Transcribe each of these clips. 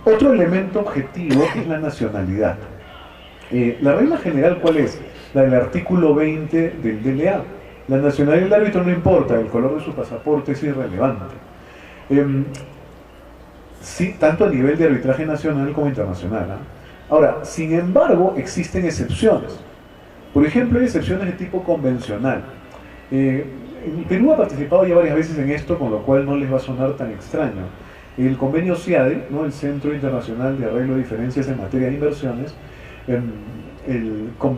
Otro elemento objetivo es la nacionalidad. La regla general, ¿cuál es? La del artículo 20 del DLA. La nacionalidad del árbitro no importa, el color de su pasaporte es irrelevante. Sí, tanto a nivel de arbitraje nacional como internacional, ¿eh? Ahora, sin embargo, existen excepciones. Por ejemplo, hay excepciones de tipo convencional. El Perú ha participado ya varias veces en esto, con lo cual no les va a sonar tan extraño. El convenio CIADE, ¿no? El Centro Internacional de Arreglo de Diferencias en Materia de Inversiones,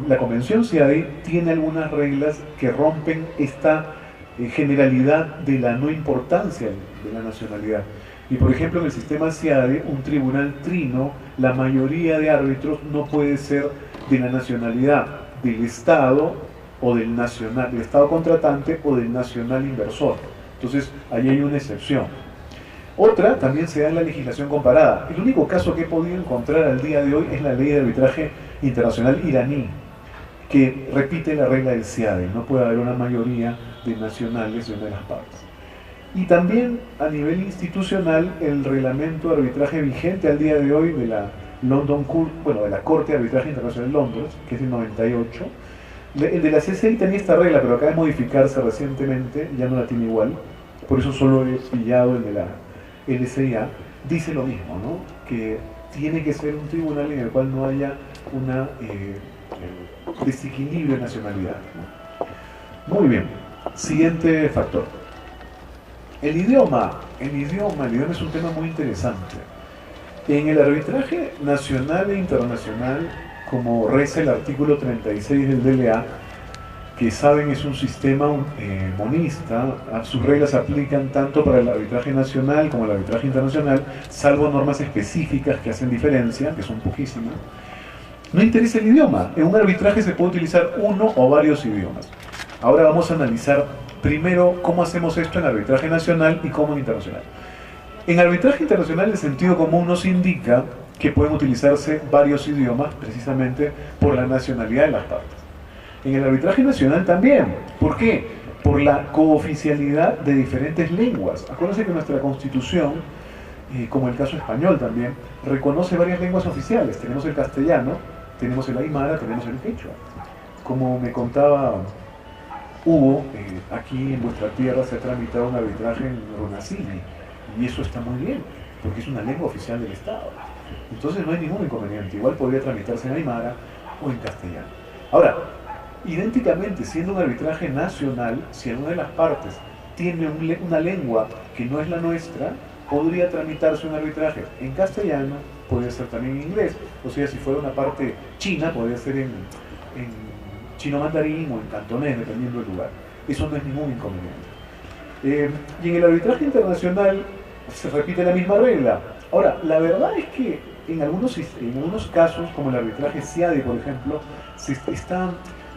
la Convención CIADE tiene algunas reglas que rompen esta generalidad de la no importancia de la nacionalidad. Y por ejemplo, en el sistema CIADE, un tribunal trino, la mayoría de árbitros no puede ser de la nacionalidad del Estado o del Estado contratante o del nacional inversor. Entonces, ahí hay una excepción. Otra también se da en la legislación comparada. El único caso que he podido encontrar al día de hoy es la ley de arbitraje internacional iraní, que repite la regla del CIADE. No puede haber una mayoría de nacionales de una de las partes. Y también a nivel institucional, el reglamento de arbitraje vigente al día de hoy de la de la Corte de Arbitraje Internacional de Londres, que es del 98. El de la CCI tenía esta regla, pero acaba de modificarse recientemente, ya no la tiene igual, por eso solo he pillado el de la LCIA. Dice lo mismo, ¿no? Que tiene que ser un tribunal en el cual no haya una desequilibrio de nacionalidad, ¿no? Muy bien, siguiente factor. El idioma es un tema muy interesante. En el arbitraje nacional e internacional, como reza el artículo 36 del DLA, que saben es un sistema monista, sus reglas se aplican tanto para el arbitraje nacional como el arbitraje internacional, salvo normas específicas que hacen diferencia, que son poquísimas. No interesa el idioma, en un arbitraje se puede utilizar uno o varios idiomas. Ahora vamos a analizar primero cómo hacemos esto en arbitraje nacional y cómo en internacional. En arbitraje internacional el sentido común nos indica que pueden utilizarse varios idiomas precisamente por la nacionalidad de las partes. En el arbitraje nacional también. ¿Por qué? Por la cooficialidad de diferentes lenguas. Acuérdense que nuestra Constitución, como el caso español también, reconoce varias lenguas oficiales. Tenemos el castellano, tenemos el aymara, tenemos el quechua. Como me contaba Hugo, aquí en vuestra tierra se ha tramitado un arbitraje en Runasini, y eso está muy bien, porque es una lengua oficial del Estado. Entonces no hay ningún inconveniente. Igual podría tramitarse en aymara o en castellano. Ahora, idénticamente, siendo un arbitraje nacional, si alguna de las partes tiene una lengua que no es la nuestra, podría tramitarse un arbitraje en castellano, podría ser también en inglés, o sea, si fuera una parte china, podría ser en chino mandarín o en cantonés, dependiendo del lugar. Eso no es ningún inconveniente. Y en el arbitraje internacional se repite la misma regla. Ahora, la verdad es que en algunos casos, como el arbitraje CIADE, por ejemplo, se está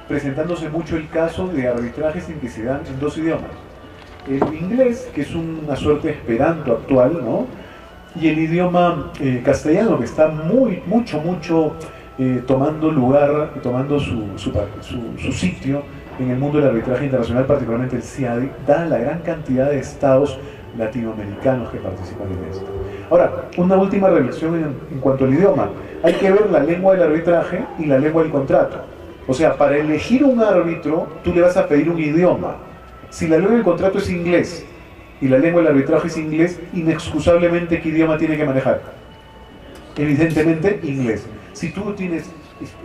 presentándose mucho el caso de arbitrajes en que se dan en dos idiomas. El inglés, que es una suerte de esperanto actual, ¿no? Y el idioma castellano, que está mucho tomando lugar, tomando su sitio en el mundo del arbitraje internacional, particularmente el CIADE, dada la gran cantidad de estados latinoamericanos que participan en esto. Ahora, una última reflexión en cuanto al idioma. Hay que ver la lengua del arbitraje y la lengua del contrato. O sea, para elegir un árbitro, tú le vas a pedir un idioma. Si la lengua del contrato es inglés y la lengua del arbitraje es inglés, inexcusablemente, ¿qué idioma tiene que manejar? Evidentemente, inglés. Si tú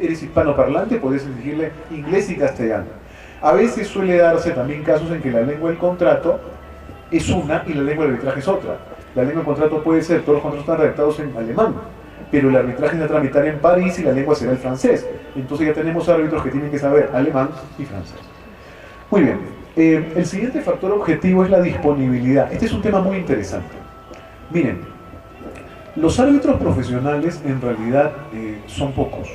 eres hispanoparlante, puedes elegirle inglés y castellano. A veces suele darse también casos en que la lengua del contrato es una y la lengua del arbitraje es otra. La lengua del contrato puede ser, todos los contratos están redactados en alemán, pero el arbitraje se va a tramitar en París y la lengua será el francés. Entonces ya tenemos árbitros que tienen que saber alemán y francés. Muy bien, el siguiente factor objetivo es la disponibilidad. Este es un tema muy interesante. Miren, los árbitros profesionales en realidad son pocos.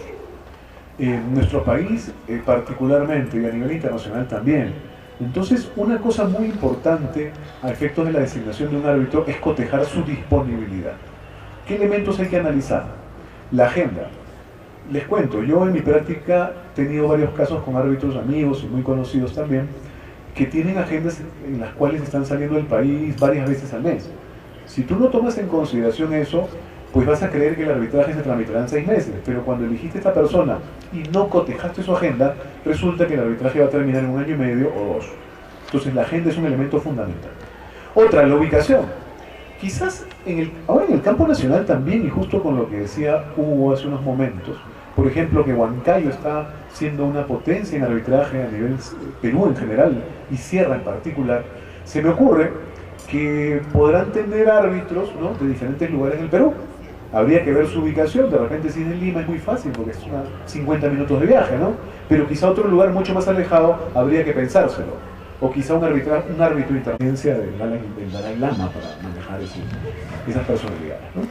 En nuestro país particularmente y a nivel internacional también. Entonces, una cosa muy importante a efectos de la designación de un árbitro es cotejar su disponibilidad. ¿Qué elementos hay que analizar? La agenda. Les cuento, yo en mi práctica he tenido varios casos con árbitros amigos y muy conocidos también, que tienen agendas en las cuales están saliendo del país varias veces al mes. Si tú no tomas en consideración eso, pues vas a creer que el arbitraje se tramitará en 6 meses, pero cuando elegiste a esta persona y no cotejaste su agenda, resulta que el arbitraje va a terminar en 1 año y medio o 2. Entonces la agenda es un elemento fundamental. Otra, la ubicación. Quizás ahora en el campo nacional también, y justo con lo que decía Hugo hace unos momentos, por ejemplo, que Huancayo está siendo una potencia en arbitraje a nivel Perú en general y Sierra en particular, se me ocurre que podrán tener árbitros, ¿no?, de diferentes lugares del Perú. Habría que ver su ubicación. De repente si es en Lima es muy fácil porque es 50 minutos de viaje, ¿no? Pero quizá otro lugar mucho más alejado habría que pensárselo. O quizá un árbitro de interferencia del Dalai Lama para manejar esas personalidades, ¿no?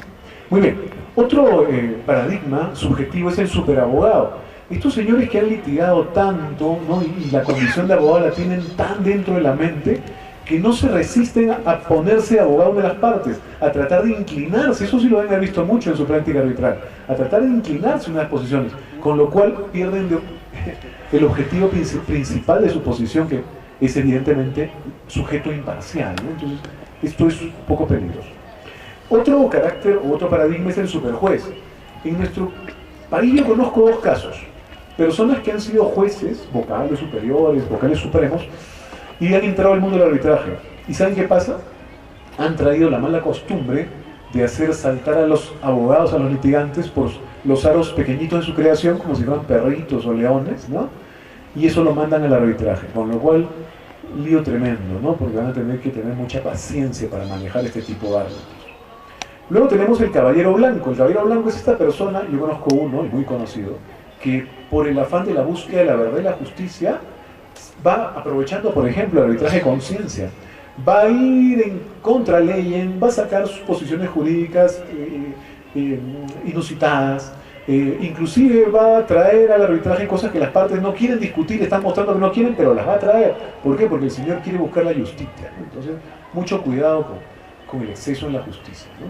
Muy bien. Otro paradigma subjetivo es el superabogado. Estos señores que han litigado tanto, ¿no?, y la condición de abogado la tienen tan dentro de la mente, que no se resisten a ponerse abogado de las partes, a tratar de inclinarse, eso sí lo deben haber visto mucho en su práctica arbitral, a tratar de inclinarse en unas posiciones, con lo cual pierden el objetivo principal de su posición, que es evidentemente sujeto imparcial, ¿no? Entonces, esto es un poco peligroso. Otro carácter o otro paradigma es el superjuez. En nuestro país yo conozco 2 casos. Personas que han sido jueces, vocales superiores, vocales supremos, y han entrado al mundo del arbitraje. ¿Y saben qué pasa? Han traído la mala costumbre de hacer saltar a los abogados, a los litigantes, por los aros pequeñitos de su creación, como si fueran perritos o leones, ¿no? Y eso lo mandan al arbitraje, con lo cual, lío tremendo, ¿no? Porque van a tener que tener mucha paciencia para manejar este tipo de árbitros. Luego tenemos el caballero blanco. El caballero blanco es esta persona, yo conozco uno, y muy conocido, que por el afán de la búsqueda de la verdad y la justicia, va aprovechando, por ejemplo, el arbitraje de conciencia, va a ir en contraley, va a sacar sus posiciones jurídicas inusitadas, inclusive va a traer al arbitraje cosas que las partes no quieren discutir, están mostrando que no quieren, pero las va a traer. ¿Por qué? Porque el señor quiere buscar la justicia, ¿no? Entonces, mucho cuidado con el exceso en la justicia, ¿no?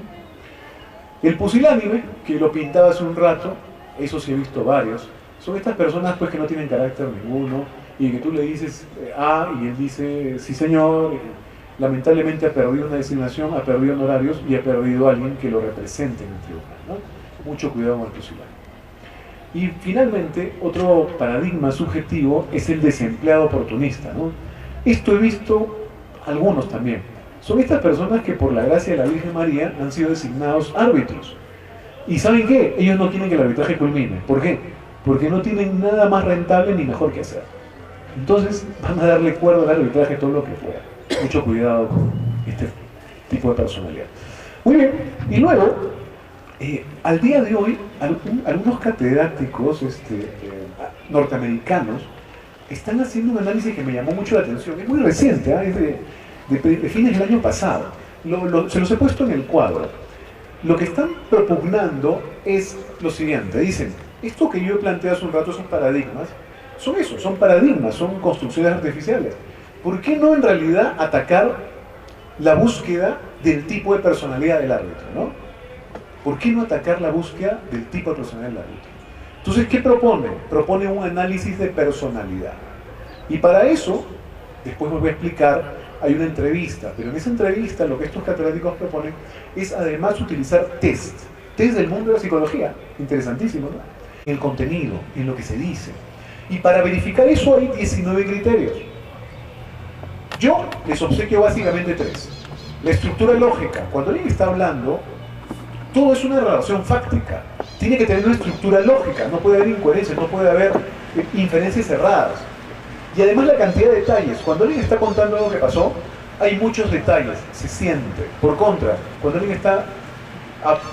El pusilánime, que lo pintaba hace un rato, eso sí he visto varios, son estas personas pues que no tienen carácter ninguno, y que tú le dices y él dice sí señor, lamentablemente ha perdido una designación, ha perdido honorarios y ha perdido a alguien que lo represente en el tribunal, ¿no? Mucho cuidado con el pusilánime. Y finalmente, otro paradigma subjetivo es el desempleado oportunista, ¿no? Esto he visto algunos también. Son estas personas que por la gracia de la Virgen María han sido designados árbitros. ¿Y saben qué? Ellos no quieren que el arbitraje culmine. ¿Por qué? Porque no tienen nada más rentable ni mejor que hacer. Entonces van a darle cuerda al arbitraje todo lo que pueda. Mucho cuidado con este tipo de personalidad. Muy bien, y luego, al día de hoy, algunos catedráticos norteamericanos están haciendo un análisis que me llamó mucho la atención. Es muy reciente, es de fines del año pasado. Se los he puesto en el cuadro. Lo que están propugnando es lo siguiente. Dicen, esto que yo he planteado hace un rato, esos paradigmas, son paradigmas, son construcciones artificiales. ¿Por qué no en realidad atacar la búsqueda del tipo de personalidad del árbitro, ¿no? ¿Por qué no atacar la búsqueda del tipo de personalidad del árbitro? Entonces, ¿qué propone? Propone un análisis de personalidad. Y para eso, después me voy a explicar, hay una entrevista, pero en esa entrevista lo que estos catedráticos proponen es además utilizar test del mundo de la psicología, interesantísimo, ¿no? En el contenido, en lo que se dice. Y para verificar eso hay 19 criterios. Yo les obsequio básicamente 3. La estructura lógica. Cuando alguien está hablando, todo es una relación fáctica. Tiene que tener una estructura lógica. No puede haber incoherencias, no puede haber inferencias cerradas. Y además la cantidad de detalles. Cuando alguien está contando algo que pasó, hay muchos detalles. Se siente. Por contra, cuando alguien está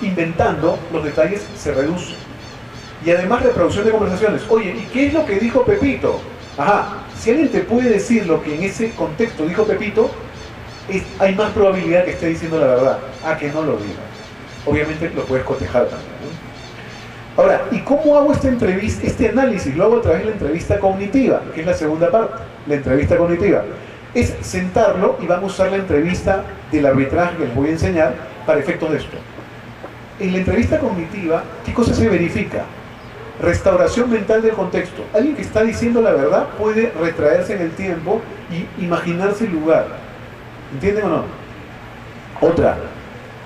inventando, los detalles se reducen. Y además reproducción de conversaciones. Oye, ¿y qué es lo que dijo Pepito? Ajá, si alguien te puede decir lo que en ese contexto dijo Pepito, hay más probabilidad que esté diciendo la verdad, a que no lo diga. Obviamente lo puedes cotejar también, ¿no? Ahora, ¿y cómo hago esta entrevista, este análisis? Lo hago a través de la entrevista cognitiva, que es la segunda parte, la entrevista cognitiva. Es sentarlo y vamos a usar la entrevista del arbitraje que les voy a enseñar para efectos de esto. En la entrevista cognitiva, ¿qué cosa se verifica? Restauración mental del contexto. Alguien que está diciendo la verdad puede retraerse en el tiempo y imaginarse el lugar. ¿Entienden o no? Otra,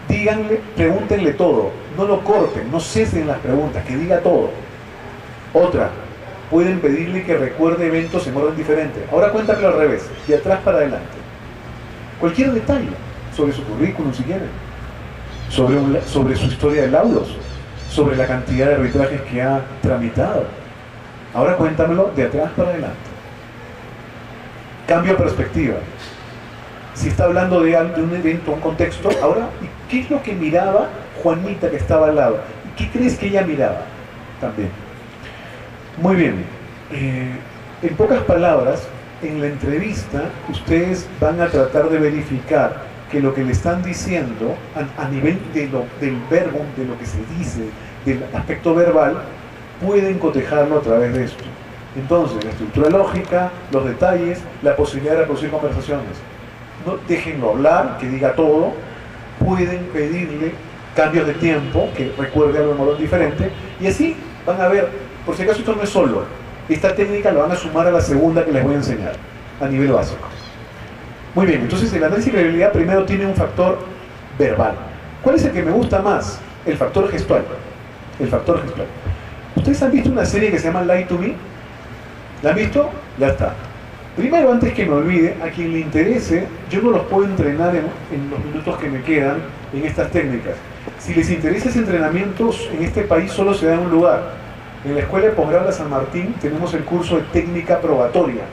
díganle, pregúntenle todo. no lo corten, no cesen las preguntas, que diga todo. Otra, pueden pedirle que recuerde eventos en orden diferente. Ahora cuéntamelo al revés, de atrás para adelante. Cualquier detalle sobre su currículum, si quieren, sobre su historia de laudos, sobre la cantidad de arbitrajes que ha tramitado. Ahora cuéntamelo de atrás para adelante. Cambio de perspectiva. Si está hablando de un evento, un contexto, ahora, ¿qué es lo que miraba Juanita que estaba al lado? ¿Y qué crees que ella miraba? También. Muy bien. En pocas palabras, en la entrevista, ustedes van a tratar de verificar que lo que le están diciendo, a nivel del verbo, de lo que se dice, del aspecto verbal, pueden cotejarlo a través de esto. Entonces, la estructura lógica, los detalles, la posibilidad de reproducir conversaciones. No, déjenlo hablar, que diga todo. Pueden pedirle cambios de tiempo, que recuerde algo de modo diferente, y así van a ver, por si acaso esto no es solo, esta técnica la van a sumar a la segunda que les voy a enseñar, a nivel básico. Muy bien, entonces el análisis de credibilidad primero tiene un factor verbal. ¿Cuál es el que me gusta más? El factor gestual. El factor gestual. ¿Ustedes han visto una serie que se llama Lie to Me? ¿La han visto? Ya está. Primero, antes que me olvide, a quien le interese, yo no los puedo entrenar en los minutos que me quedan en estas técnicas. Si les interesa ese entrenamiento, en este país solo se da en un lugar. En la Escuela de Posgrado de San Martín tenemos el curso de técnica probatoria.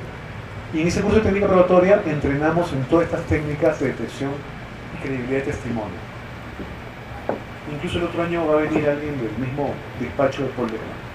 Y en ese curso de técnica probatoria entrenamos en todas estas técnicas de detección y credibilidad de testimonio. Incluso el otro año va a venir alguien del mismo despacho de Paul Lehrman.